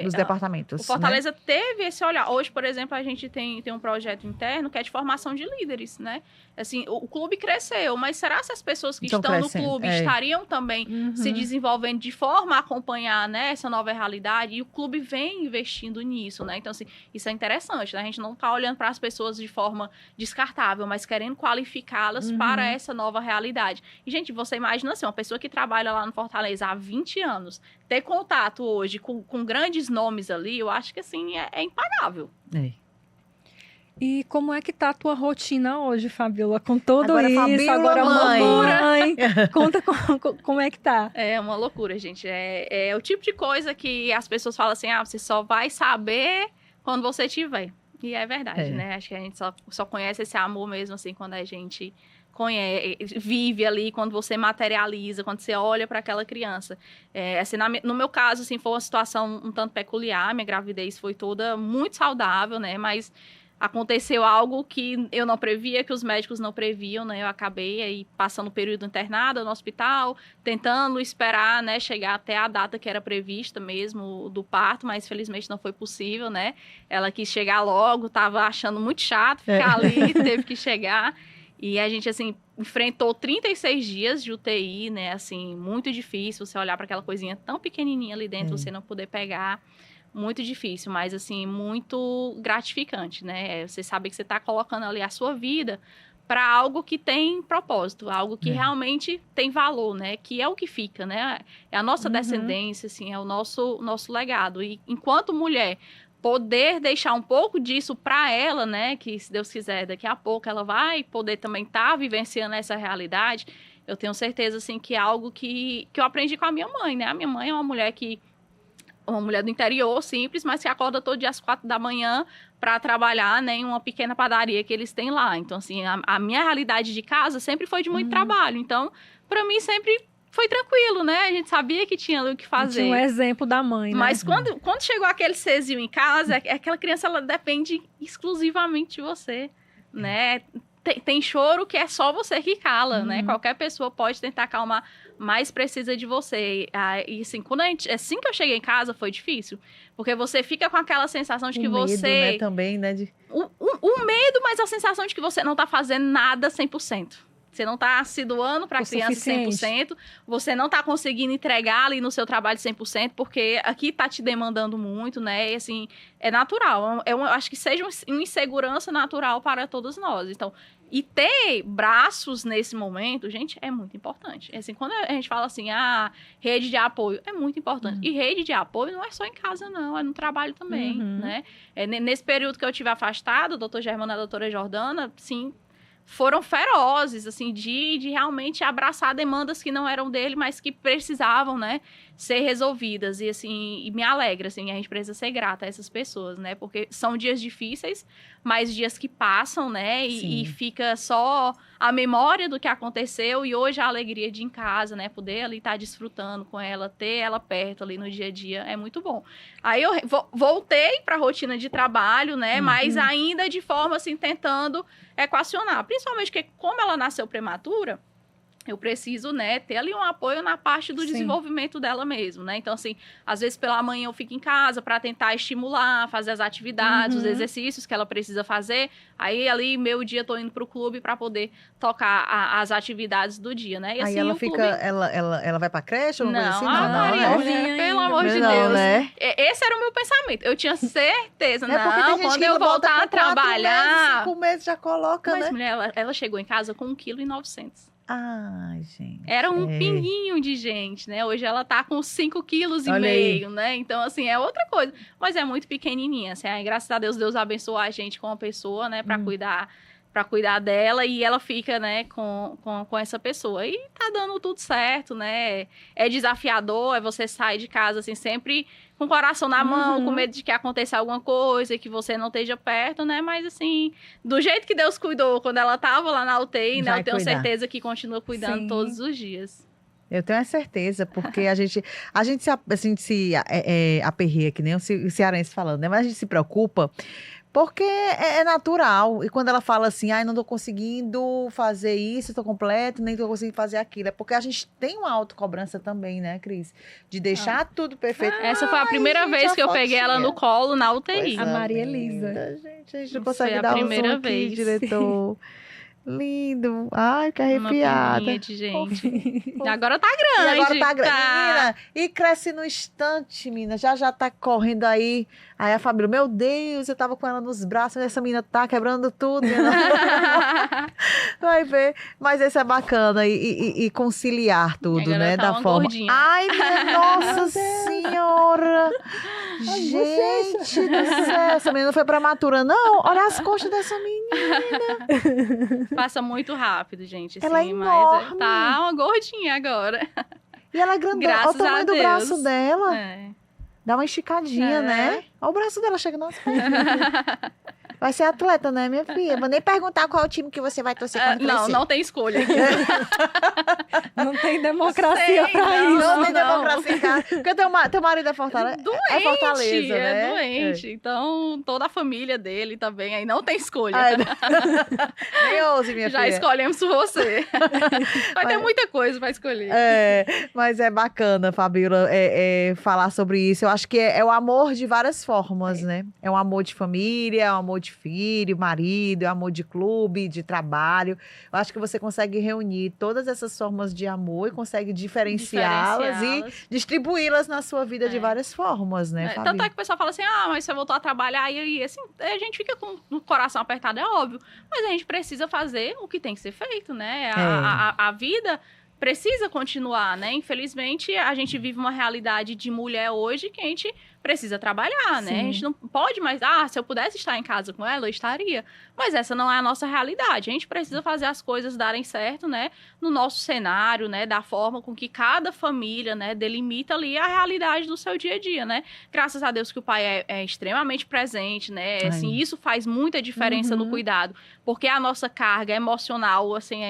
dos departamentos. O Fortaleza teve esse olhar. Hoje, por exemplo, a gente tem um projeto interno que é de formação de líderes, né? Assim, o clube cresceu, mas será que as pessoas que estão no clube estariam também se desenvolvendo de forma a acompanhar, né, essa nova realidade? E o clube vem investindo nisso, né? Então, assim, isso é interessante, né? A gente não está olhando para as pessoas de forma descartável, mas querendo qualificá-las para essa nova realidade. E, gente, você imagina assim, uma pessoa que trabalha lá no Fortaleza há 20 anos, ter contato hoje com grandes nomes ali, eu acho que, assim, é impagável. E como é que tá a tua rotina hoje, Fabiola? Com tudo agora, isso, Fabiola, agora mãe. Mãe. Conta como é que tá. É uma loucura, gente. É o tipo de coisa que as pessoas falam assim, você só vai saber quando você tiver. E é verdade, né? Acho que a gente só conhece esse amor mesmo, assim, quando a gente vive ali, quando você materializa, quando você olha para aquela criança. Assim, no meu caso, assim, foi uma situação um tanto peculiar. Minha gravidez foi toda muito saudável, né? Mas aconteceu algo que eu não previa, que os médicos não previam, né? Eu acabei aí passando o período internado no hospital, tentando esperar, né, chegar até a data que era prevista mesmo do parto, mas felizmente não foi possível, né? Ela quis chegar logo, tava achando muito chato ficar ali, teve que chegar. E a gente, assim, enfrentou 36 dias de UTI, né? Assim, muito difícil você olhar para aquela coisinha tão pequenininha ali dentro, você não poder pegar. Muito difícil, mas, assim, muito gratificante, né? Você sabe que você está colocando ali a sua vida para algo que tem propósito, algo que realmente tem valor, né? Que é o que fica, né? É a nossa descendência, assim, é o nosso legado. E, enquanto mulher, poder deixar um pouco disso para ela, né? Que, se Deus quiser, daqui a pouco ela vai poder também estar vivenciando essa realidade. Eu tenho certeza, assim, que é algo que eu aprendi com a minha mãe, né? A minha mãe é uma mulher do interior, simples, mas que acorda todo dia às 4 da manhã para trabalhar, né, em uma pequena padaria que eles têm lá. Então, assim, a minha realidade de casa sempre foi de muito trabalho. Então, para mim, sempre foi tranquilo, né? A gente sabia que tinha ali o que fazer. Tinha um exemplo da mãe, né? Mas quando chegou aquele cezinho em casa, aquela criança, ela depende exclusivamente de você, né? Tem choro que é só você que cala, né? Qualquer pessoa pode tentar acalmar, mas precisa de você. E assim, assim que eu cheguei em casa, foi difícil. Porque você fica com aquela sensação de que você... medo, né, também, né? O medo, mas a sensação de que você não tá fazendo nada 100%. Você não está se doando para a criança 100%, você não está conseguindo entregar ali no seu trabalho 100%, porque aqui está te demandando muito, né? E, assim, é natural. Eu acho que seja uma insegurança natural para todos nós. Então, e ter braços nesse momento, gente, é muito importante. Assim, quando a gente fala assim, rede de apoio, é muito importante. E rede de apoio não é só em casa, não, é no trabalho também, né? Nesse período que eu tive afastado, o doutor Germano e a doutora Jordana, sim, foram ferozes, assim, de realmente abraçar demandas que não eram dele, mas que precisavam, né, ser resolvidas. E, assim, e me alegra, assim, a gente precisa ser grata a essas pessoas, né, porque são dias difíceis, mas dias que passam, né, e fica só a memória do que aconteceu e hoje a alegria de ir em casa, né, poder ali estar desfrutando com ela, ter ela perto ali no dia a dia, é muito bom. Aí eu voltei para a rotina de trabalho, né, mas ainda de forma, assim, tentando equacionar, principalmente porque como ela nasceu prematura, eu preciso, né, ter ali um apoio na parte do desenvolvimento dela mesmo, né? Então, assim, às vezes pela manhã eu fico em casa para tentar estimular, fazer as atividades, os exercícios que ela precisa fazer. Aí, ali, meio dia, tô indo pro clube para poder tocar as atividades do dia, né? E, assim, aí ela o fica, clube... ela vai pra creche ou não, assim? Maria, né? pelo amor de Não, Deus. né? Esse era o meu pensamento. Eu tinha certeza, É porque tem gente quando que eu volta voltar a com 4 trabalhar... meses, 5 meses já coloca, Mas, né? mulher, ela chegou em casa com 1,9 kg. Ai, gente. Era um pinguinho de gente, né? Hoje ela tá com 5,5 kg, né? Então, assim, é outra coisa. Mas é muito pequenininha. Assim, aí, graças a Deus, Deus abençoou a gente com uma pessoa, né? Pra cuidar dela. E ela fica, né? Com essa pessoa. E tá dando tudo certo, né? É desafiador. É você sair de casa, assim, sempre com o coração na mão, com medo de que aconteça alguma coisa e que você não esteja perto, né? Mas, assim, do jeito que Deus cuidou quando ela tava lá na UTI, né? Eu tenho certeza que continua cuidando todos os dias. Eu tenho a certeza, porque a gente se aperreia, que nem o cearense falando, né? Mas a gente se preocupa porque é natural. E quando ela fala assim, não tô conseguindo fazer isso, tô completo, nem tô conseguindo fazer aquilo. É porque a gente tem uma autocobrança também, né, Cris? De deixar tudo perfeito. Essa foi a primeira vez que eu peguei ela no colo na UTI. A Maria Elisa. Gente, a gente não consegue dar um zoom aqui, diretor. Lindo. Ai, que arrepiada. Uma de gente. E agora tá grande. E agora tá grande. Menina, e cresce no instante, menina. Já tá correndo aí. Aí a Fabíola, meu Deus, eu tava com ela nos braços. Essa menina tá quebrando tudo. Vai ver. Mas esse é bacana. E conciliar tudo, né? Tá da forma. Gordinha. Ai, minha nossa senhora. Gente do céu. Essa menina não foi prematura, não. Olha as coxas dessa menina. Passa muito rápido, gente. Ela assim, é mas enorme. tá uma gordinha agora. E ela é grandona. Olha o Graças tamanho a do Deus. braço dela. É. Dá uma esticadinha, né? Olha o braço dela, chega nas pernas. Vai ser atleta, né, minha filha? Vou nem perguntar qual é o time que você vai torcer quando crescer. Não tem escolha. Não tem democracia pra isso. Não tem democracia em casa. Porque teu marido é Fortaleza. Doente, é Fortaleza, né? doente. Então, toda a família dele também, aí não tem escolha. Nem ouse, minha Já filha. escolhemos por você. Vai ter muita coisa pra escolher. Mas é bacana, Fabíola, falar sobre isso. Eu acho que é o amor de várias formas, né? É um amor de família, é um amor de filho, marido, é um amor de clube, de trabalho. Eu acho que você consegue reunir todas essas formas de amor e consegue diferenciá-las e distribuí-las na sua vida de várias formas, né, Fabíola? Tanto é que o pessoal fala assim, mas você voltou a trabalhar e assim, a gente fica com o coração apertado, é óbvio. Mas a gente precisa fazer o que tem que ser feito, né? A vida precisa continuar, né? Infelizmente, a gente vive uma realidade de mulher hoje que a gente precisa trabalhar, né? A gente não pode mais, se eu pudesse estar em casa com ela, eu estaria. Mas essa não é a nossa realidade. A gente precisa fazer as coisas darem certo, né? No nosso cenário, né? Da forma com que cada família, né? Delimita ali a realidade do seu dia a dia, né? Graças a Deus que o pai é extremamente presente, né? Assim, isso faz muita diferença no cuidado. Porque a nossa carga emocional, assim,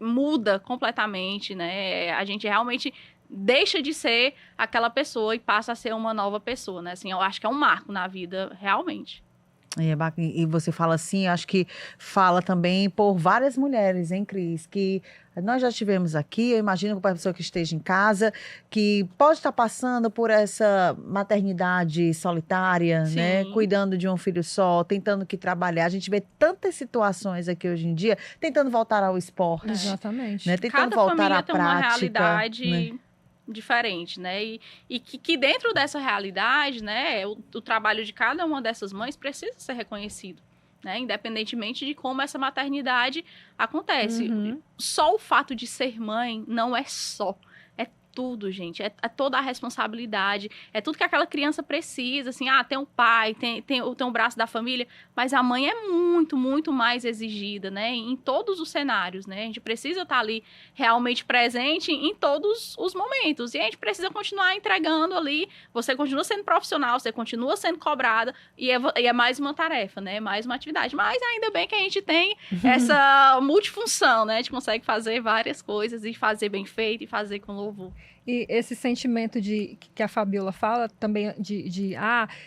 muda completamente, né? A gente realmente deixa de ser aquela pessoa e passa a ser uma nova pessoa, né? Assim, eu acho que é um marco na vida, realmente. E você fala assim, acho que fala também por várias mulheres, hein, Cris? Que nós já tivemos aqui, eu imagino para a pessoa que esteja em casa, que pode estar passando por essa maternidade solitária, né? Sim. Cuidando de um filho só, tentando que trabalhar. A gente vê tantas situações aqui hoje em dia, tentando voltar ao esporte, Exatamente. né? Tentando Cada voltar família à tem uma prática. realidade Né? diferente, né? E que dentro dessa realidade, né, o trabalho de cada uma dessas mães precisa ser reconhecido, né? Independentemente de como essa maternidade acontece. Uhum. Só o fato de ser mãe não é só. É tudo, gente. É toda a responsabilidade. É tudo que aquela criança precisa. Assim, tem um pai, tem um braço da família. Mas a mãe é muito, muito mais exigida, né? Em todos os cenários, né? A gente precisa estar ali realmente presente em todos os momentos. E a gente precisa continuar entregando ali. Você continua sendo profissional, você continua sendo cobrada. E é mais uma tarefa, né? Mais uma atividade. Mas ainda bem que a gente tem essa multifunção, né? A gente consegue fazer várias coisas e fazer bem feito e fazer com louvor. E esse sentimento que a Fabiola fala também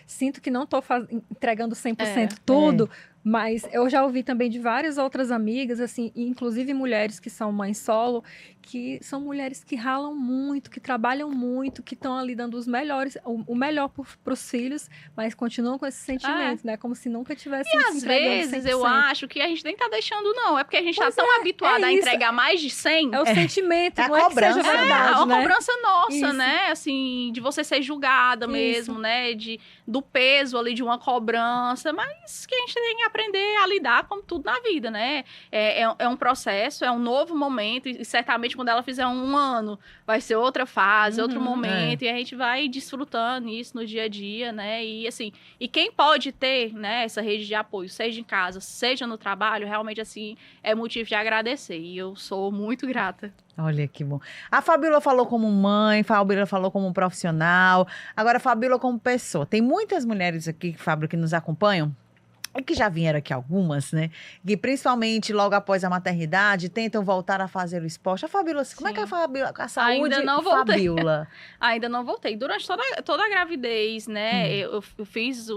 sinto que não estou entregando 100% tudo, mas eu já ouvi também de várias outras amigas, assim, inclusive mulheres que são mães solo, que são mulheres que ralam muito, que trabalham muito, que estão ali dando o melhor para os filhos, mas continuam com esse sentimento, né? Como se nunca tivessem E às vezes 100%. eu acho que a gente nem tá deixando, não. É porque a gente tá tão habituada a entregar mais de 100. É o sentimento, É a não é que seja cobrança, verdade, É uma né? cobrança nossa, Isso. né? Assim, de você ser julgada mesmo, né? Do peso ali de uma cobrança, mas que a gente tem que aprender a lidar com tudo na vida, né? É um processo, é um novo momento, e certamente quando ela fizer 1 ano, vai ser outra fase, outro momento, e a gente vai desfrutando isso no dia a dia, né? E assim, e quem pode ter, né, essa rede de apoio, seja em casa, seja no trabalho, realmente assim, é motivo de agradecer. E eu sou muito grata. Olha que bom. A Fabiola falou como mãe, a Fabiola falou como profissional, agora a Fabiola como pessoa. Tem muitas mulheres aqui, Fábio, que nos acompanham, e que já vieram aqui algumas, né? Que principalmente logo após a maternidade tentam voltar a fazer o esporte. A Fabiola, como é que a Fabiola, a saúde, Ainda não voltei. Fabiola? Ainda não voltei. Durante toda a gravidez, né? Eu fiz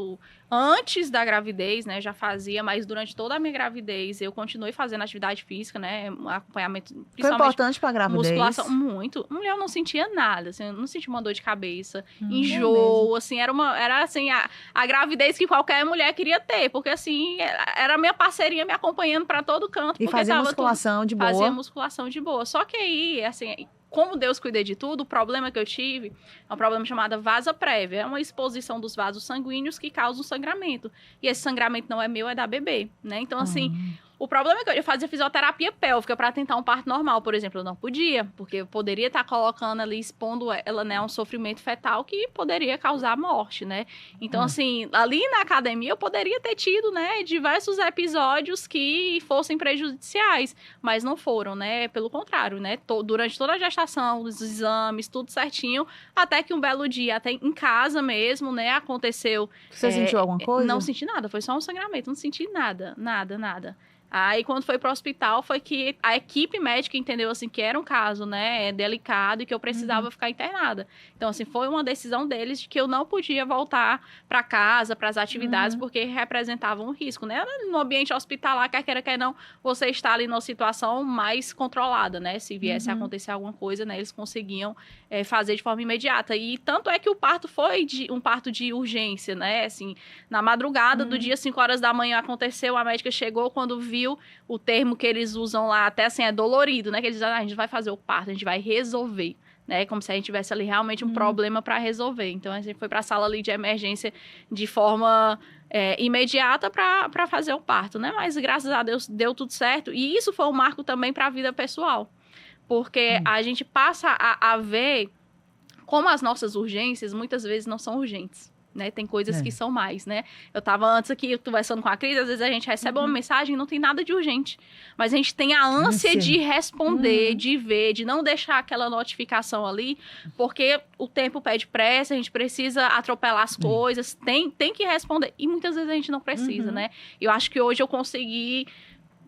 antes da gravidez, né? Já fazia, mas durante toda a minha gravidez eu continuei fazendo atividade física, né? Acompanhamento, Foi principalmente importante para a gravidez? musculação, muito. Mulher, eu não sentia nada, assim, eu não sentia uma dor de cabeça, É enjoo, assim, era assim, a gravidez que qualquer mulher queria ter, porque assim, era a minha parceirinha me acompanhando para todo canto. E fazia musculação de boa? Fazia musculação de boa. Só que aí, assim, como Deus cuida de tudo, o problema que eu tive é um problema chamado vasa prévia. É uma exposição dos vasos sanguíneos que causa um sangramento. E esse sangramento não é meu, é da bebê, né? Então, assim, o problema é que eu fazia fisioterapia pélvica para tentar um parto normal, por exemplo. Eu não podia, porque eu poderia estar colocando ali, expondo ela, né, a um sofrimento fetal que poderia causar morte, né? Então, assim, ali na academia eu poderia ter tido, né, diversos episódios que fossem prejudiciais, mas não foram, né? Pelo contrário, né? Durante toda a gestação, os exames, tudo certinho, até que um belo dia, até em casa mesmo, né, aconteceu. Você sentiu alguma coisa? Não senti nada, foi só um sangramento, não senti nada, nada. Aí, quando foi pro hospital, foi que a equipe médica entendeu, assim, que era um caso, né, delicado e que eu precisava ficar internada. Então, assim, foi uma decisão deles de que eu não podia voltar para casa, para as atividades, porque representava um risco, né? No ambiente hospitalar, quer queira, quer não, você está ali numa situação mais controlada, né? Se viesse a acontecer alguma coisa, né, eles conseguiam fazer de forma imediata. E tanto é que o parto foi um parto de urgência, né? Assim, na madrugada do dia, 5 horas da manhã, aconteceu, a médica chegou, quando viu o termo que eles usam lá, até assim, é dolorido, né? Que eles dizem, a gente vai fazer o parto, a gente vai resolver, né? Como se a gente tivesse ali realmente um problema para resolver. Então, a gente foi para a sala ali de emergência de forma imediata para fazer o parto, né? Mas, graças a Deus, deu tudo certo. E isso foi um marco também para a vida pessoal. Porque a gente passa a ver como as nossas urgências, muitas vezes, não são urgentes. Né? Tem coisas que são mais, né? Eu tava antes aqui conversando com a Cris, às vezes a gente recebe uma mensagem e não tem nada de urgente. Mas a gente tem a ânsia de responder, de ver, de não deixar aquela notificação ali, porque o tempo pede pressa, a gente precisa atropelar as coisas, tem que responder. E muitas vezes a gente não precisa, né? Eu acho que hoje eu consegui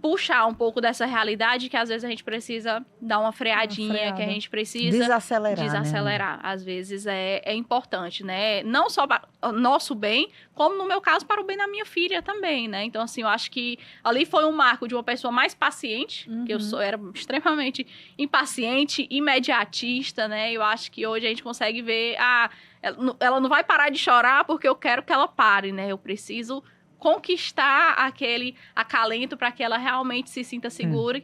puxar um pouco dessa realidade que às vezes a gente precisa dar uma freadinha, que a gente precisa desacelerar. Né? Às vezes é importante, né? Não só para o nosso bem, como no meu caso, para o bem da minha filha também, né? Então, assim, eu acho que ali foi um marco de uma pessoa mais paciente, que era extremamente impaciente, imediatista, né? Eu acho que hoje a gente consegue ver, ela não vai parar de chorar porque eu quero que ela pare, né? Eu preciso conquistar aquele acalento para que ela realmente se sinta segura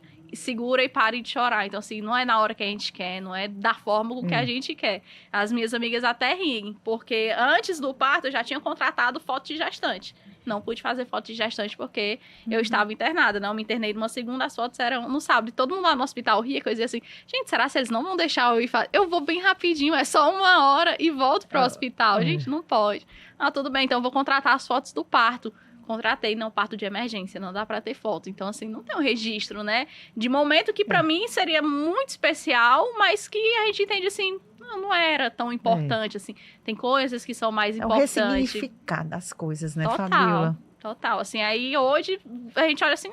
e pare de chorar. Então, assim, não é na hora que a gente quer, não é da forma com que a gente quer. As minhas amigas até riem, porque antes do parto eu já tinha contratado foto de gestante. Não pude fazer foto de gestante porque eu estava internada, não me internei numa segunda, as fotos eram no sábado. E todo mundo lá no hospital ria, coisa assim, gente, será que eles não vão deixar eu ir fazer? Eu vou bem rapidinho, é só 1 hora e volto pro hospital. Gente, não pode. Tudo bem, então eu vou contratar as fotos do parto. Contratei, não, parto de emergência, não dá pra ter foto. Então, assim, não tem um registro, né? De momento que pra mim seria muito especial, mas que a gente entende assim, não era tão importante, assim. Tem coisas que são mais importantes. É o ressignificar das coisas, né, Total, Fabiola? Total. Assim, aí hoje a gente olha assim,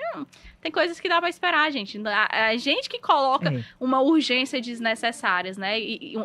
tem coisas que dá pra esperar, gente. A gente que coloca uma urgência desnecessária, né?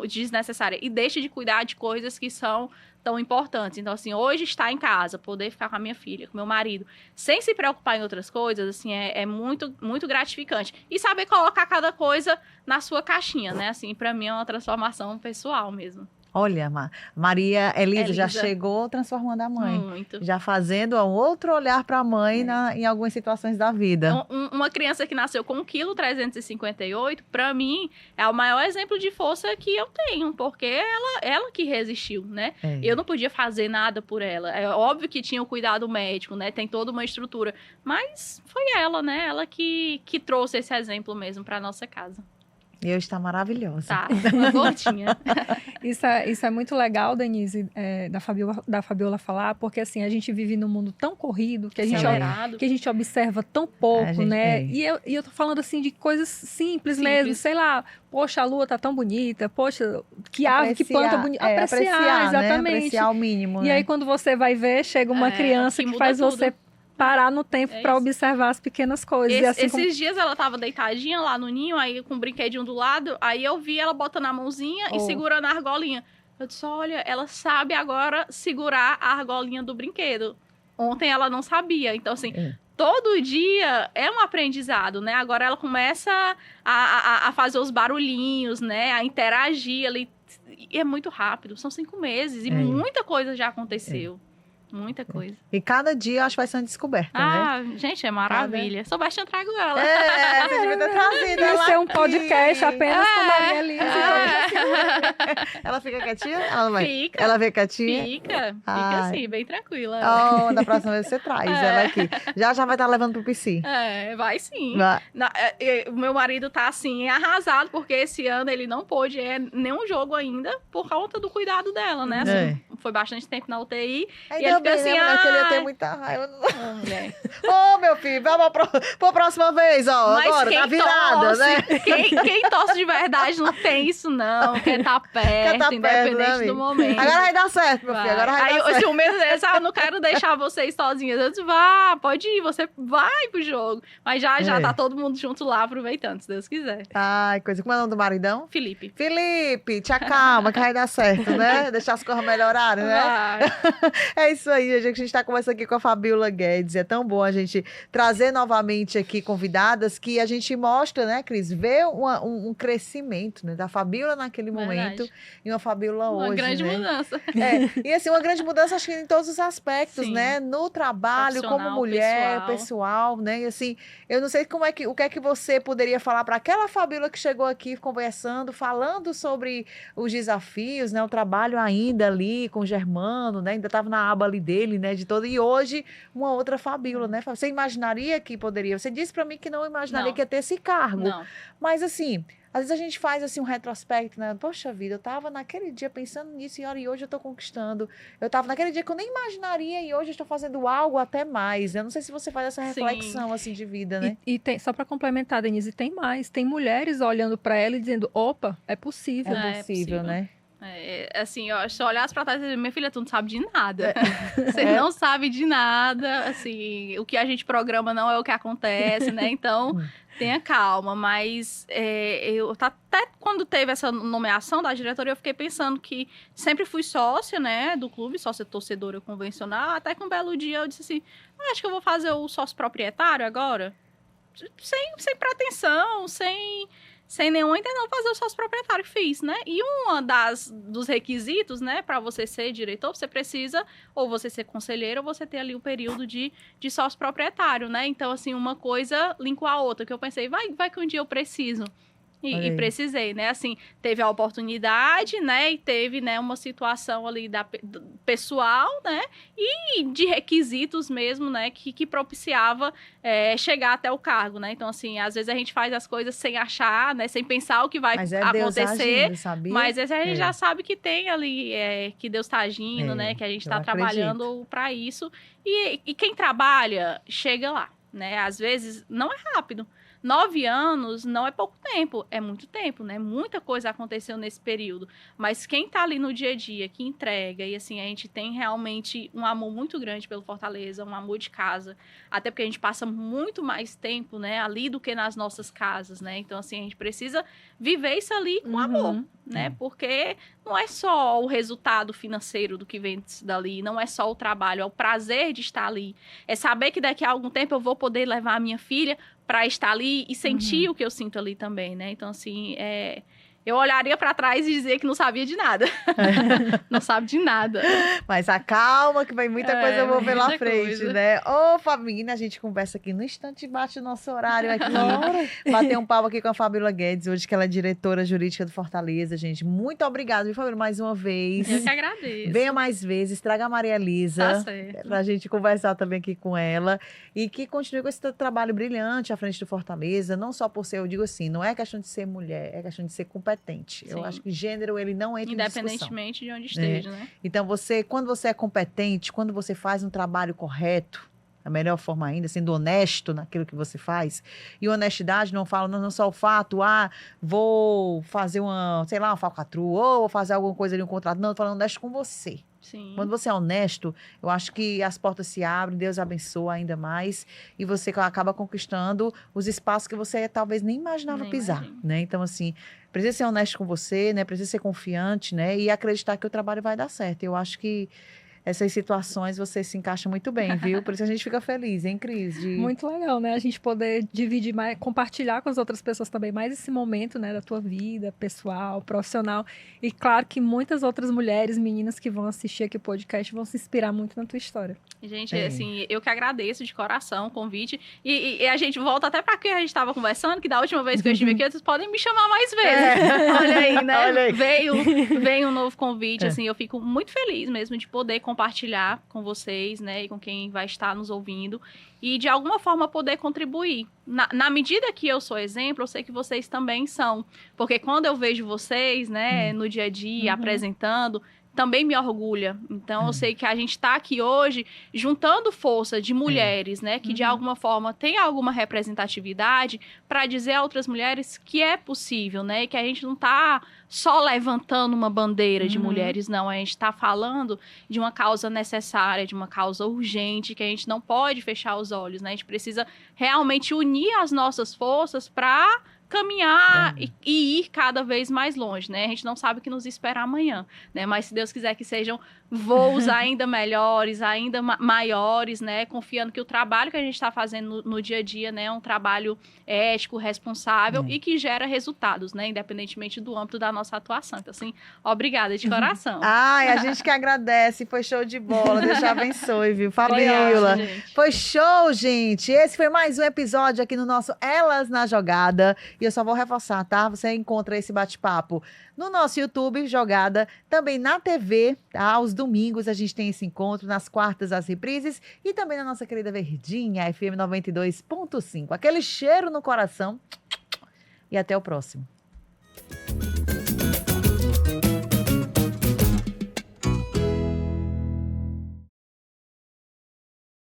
Desnecessária. E deixa de cuidar de coisas que são tão importantes. Então, assim, hoje estar em casa, poder ficar com a minha filha, com meu marido, sem se preocupar em outras coisas, assim, é muito, muito gratificante. E saber colocar cada coisa na sua caixinha, né? Assim, pra mim é uma transformação pessoal mesmo. Olha, Maria Elisa já chegou transformando a mãe. Muito. Já fazendo um outro olhar para a mãe em algumas situações da vida. Uma criança que nasceu com 1,358 kg, para mim, é o maior exemplo de força que eu tenho, porque ela que resistiu, né? Eu não podia fazer nada por ela. É óbvio que tinha o cuidado médico, né? Tem toda uma estrutura. Mas foi ela, né? Ela que trouxe esse exemplo mesmo para nossa casa. E hoje está maravilhosa. Tá, uma gordinha. Isso é muito legal, Denise, da Fabiola falar, porque assim, a gente vive num mundo tão corrido que a gente observa tão pouco, né? E eu tô falando assim de coisas simples mesmo, sei lá, poxa, a lua tá tão bonita, poxa, que árvore, que planta bonita. Apreciar, exatamente. Né? Apreciar o mínimo, E aí, quando você vai ver, chega uma criança que faz tudo. Você parar no tempo para observar as pequenas coisas. Esses dias ela tava deitadinha lá no ninho, aí com o brinquedinho do lado, aí eu vi ela botando a mãozinha e segurando a argolinha. Eu disse, olha, ela sabe agora segurar a argolinha do brinquedo. Ontem ela não sabia. Então, assim, todo dia é um aprendizado, né? Agora ela começa a fazer os barulhinhos, né? A interagir ali. E é muito rápido, são 5 meses e muita coisa já aconteceu. Muita coisa. E cada dia, acho que vai ser uma descoberta, né? Gente, é maravilha. Soubeste, eu trago ela. Você devia ter trazido ela. Vai ser um podcast apenas com Maria Elisa. Ela fica quietinha? Ela vai? Fica. Ela fica quietinha? Fica assim, bem tranquila. Da próxima vez você traz ela aqui. Já vai estar levando pro PC. Vai sim. Vai. O meu marido tá, assim, arrasado, porque esse ano ele não pôde nenhum jogo ainda, por conta do cuidado dela, né? Assim, foi bastante tempo na UTI. E ele fica assim, que ele ia ter muita raiva. Meu filho, vamos pra próxima vez, Mas agora, tá virada, né? Quem torce de verdade não tem isso, não. Quer tá perto, independente do momento. Agora vai dar certo, meu filho, agora vai dar certo. O medo deles, eu não quero deixar vocês sozinhas. Eu disse, pode ir, você vai pro jogo. Mas já tá todo mundo junto lá, aproveitando, se Deus quiser. Ai, coisa. Como é o nome do maridão? Felipe, te acalma, que vai dar certo, né? Deixar as coisas melhorarem, né? É isso aí, a gente está conversando aqui com a Fabiola Guedes. É tão bom a gente trazer novamente aqui convidadas que a gente mostra, né, Cris? Vê um crescimento, né, da Fabiola naquele momento e uma Fabiola hoje. Uma grande mudança. E assim, uma grande mudança, acho que em todos os aspectos, né? No trabalho, como mulher, pessoal, né? E assim, eu não sei o que é que você poderia falar para aquela Fabiola que chegou aqui conversando, falando sobre os desafios, né? O trabalho ainda ali com o Germano, né? Ainda estava na aba ali dele, né? De todo. E hoje, uma outra Fabiola, né? Você imaginaria que poderia? Você disse para mim que não imaginaria que ia ter esse cargo. Não. Mas assim, às vezes a gente faz assim um retrospecto, né? Poxa vida, eu tava naquele dia pensando nisso e hoje eu tô conquistando. Eu tava naquele dia que eu nem imaginaria e hoje eu estou fazendo algo até mais. Eu não sei se você faz essa reflexão assim de vida, né? E tem, só para complementar, Denise, tem mais. Tem mulheres olhando para ela e dizendo, opa, é possível. É possível, né? Assim, se eu olhasse pra trás, minha filha, tu não sabe de nada. Você não sabe de nada, assim, o que a gente programa não é o que acontece, né? Então, tenha calma. Mas até quando teve essa nomeação da diretoria, eu fiquei pensando que sempre fui sócia, né, do clube, sócia torcedora convencional, até que um belo dia eu disse assim, acho que eu vou fazer o sócio proprietário agora. Sem pretensão, sem nenhuma intenção, fazer o sócio proprietário. Fiz, né? E dos requisitos, né, para você ser diretor, você precisa ou você ser conselheiro ou você ter ali o período de sócio proprietário, né? Então, assim, uma coisa linkou a outra, que eu pensei, vai que um dia eu preciso. E precisei, né? Assim, teve a oportunidade, né? E teve, né, uma situação ali pessoal, né? E de requisitos mesmo, né? Que propiciava chegar até o cargo, né? Então, assim, às vezes a gente faz as coisas sem achar, né? Sem pensar o que vai acontecer. Deus agindo, sabia? Mas a gente já sabe que tem ali, que Deus está agindo, né? Que a gente está trabalhando para isso. E quem trabalha, chega lá, né? Às vezes, não é rápido. 9 anos não é pouco tempo, é muito tempo, né? Muita coisa aconteceu nesse período. Mas quem tá ali no dia a dia, que entrega, e assim, a gente tem realmente um amor muito grande pelo Fortaleza, um amor de casa. Até porque a gente passa muito mais tempo, né, ali do que nas nossas casas, né? Então, assim, a gente precisa viver isso ali com amor, né? Porque não é só o resultado financeiro do que vem dali, não é só o trabalho, é o prazer de estar ali. É saber que daqui a algum tempo eu vou poder levar a minha filha para estar ali e sentir o que eu sinto ali também, né? Então, assim, eu olharia para trás e dizer que não sabia de nada. Não sabe de nada. Mas a calma, que vai muita coisa boa pela frente, né? Ô, Fabina, a gente conversa aqui no instante, bate o nosso horário aqui. Bater um papo aqui com a Fabíola Guedes, hoje que ela é diretora jurídica do Fortaleza, gente. Muito obrigada, viu, Fabíola, mais uma vez. Eu que agradeço. Venha mais vezes, traga a Maria Elisa. Tá certo. Pra gente conversar também aqui com ela. E que continue com esse trabalho brilhante à frente do Fortaleza, não só por ser, eu digo assim, não é questão de ser mulher, é questão de ser competente. Sim. Eu acho que gênero, ele não entra em discussão. Independentemente de onde esteja, né? Então, quando você é competente, quando você faz um trabalho correto, a melhor forma ainda, sendo honesto naquilo que você faz. E honestidade não fala não só o fato, vou fazer uma falcatrua, ou vou fazer alguma coisa ali, um contrato. Não, eu tô falando honesto com você. Sim. Quando você é honesto, eu acho que as portas se abrem, Deus abençoa ainda mais, e você acaba conquistando os espaços que você talvez nem imaginava pisar, né? Então, assim, precisa ser honesto com você, né? Precisa ser confiante, né? E acreditar que o trabalho vai dar certo. Eu acho que essas situações você se encaixa muito bem, viu? Por isso a gente fica feliz, hein, Cris? Muito legal, né? A gente poder dividir mais, compartilhar com as outras pessoas também mais esse momento, né, da tua vida pessoal, profissional. E claro que muitas outras mulheres, meninas que vão assistir aqui o podcast vão se inspirar muito na tua história. Gente, assim, eu que agradeço de coração o convite. E a gente volta até para que a gente estava conversando, que da última vez que eu estive aqui, vocês podem me chamar mais vezes. Olha aí, né? Olha aí. Veio um novo convite, assim, eu fico muito feliz mesmo de poder compartilhar com vocês, né, e com quem vai estar nos ouvindo, e de alguma forma poder contribuir. Na medida que eu sou exemplo, eu sei que vocês também são, porque quando eu vejo vocês, né, no dia a dia, apresentando, também me orgulha. Então, eu sei que a gente está aqui hoje juntando força de mulheres, né, que de alguma forma tem alguma representatividade para dizer a outras mulheres que é possível, né, e que a gente não está só levantando uma bandeira de mulheres, não. A gente está falando de uma causa necessária, de uma causa urgente, que a gente não pode fechar os olhos, né? A gente precisa realmente unir as nossas forças para caminhar e ir cada vez mais longe, né? A gente não sabe o que nos espera amanhã, né? Mas se Deus quiser que sejam voos ainda melhores, ainda maiores, né? Confiando que o trabalho que a gente está fazendo no dia a dia, né? É um trabalho ético, responsável e que gera resultados, né? Independentemente do âmbito da nossa atuação. Então, assim, obrigada de coração. Ai, a gente que agradece. Foi show de bola. Deus te abençoe, viu? Fabíola. Foi show, gente. Esse foi mais um episódio aqui no nosso Elas na Jogada. E eu só vou reforçar, tá? Você encontra esse bate-papo no nosso YouTube, Jogada, também na TV, tá? Aos domingos a gente tem esse encontro, nas quartas as reprises e também na nossa querida Verdinha, FM 92.5. Aquele cheiro no coração e até o próximo.